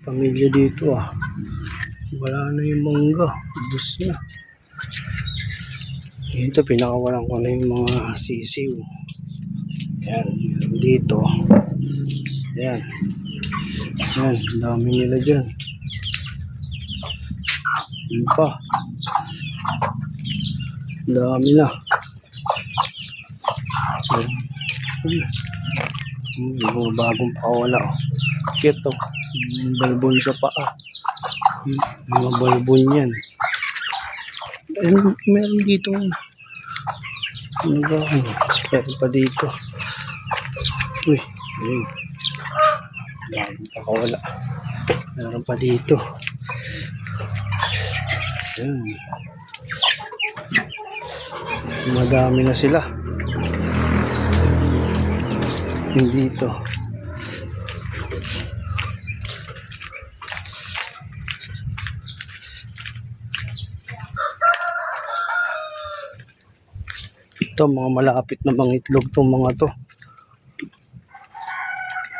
pamilya dito ah. Wala na yung mangga. Ubus na. Dito pinakawalan ko na yung mga sisiw. Yan. Dito. Yan. Yan. Dami nila dyan. Yan pa. Dami na. Yung mga bagong pakawala. Kito. Balbon sa paa. Mga balbon yan. Meron dito. Ano ba? Meron pa dito. Uy. Ayun. Bagong pakawala. Meron pa dito. Ayan. Madami na sila. Yung dito. Ito mga malapit na mga itlog tong mga to.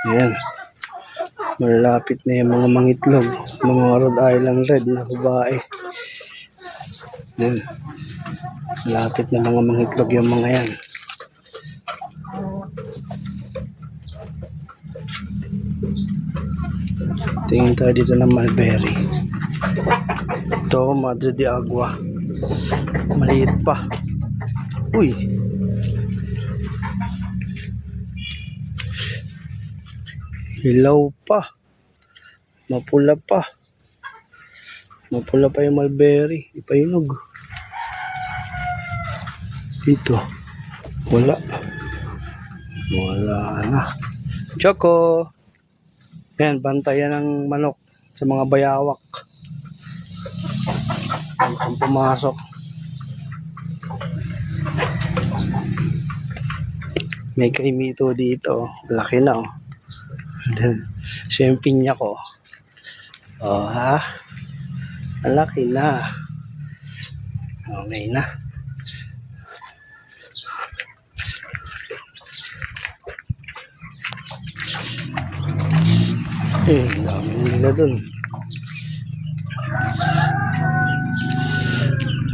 Ayan. Malapit na yung mga mangitlog. Mga Rhode Island Red na babae. Ayan. Malapit na mga mangitlog yung mga yan. Tingin tayo dito ng mulberry. Ito, Madre de Agua. Maliit pa. Uy. Hilaw pa. Mapula pa. Mapula pa yung mulberry. Ipahinog. Dito. Wala. Wala na. Choco. Yan, bantayan ng manok sa mga bayawak. Ang pumasok. May kaimito dito. Laki na oh. Siya yung pinya ko. Oh ha? Malaki na. Okay na. Dami nila dun.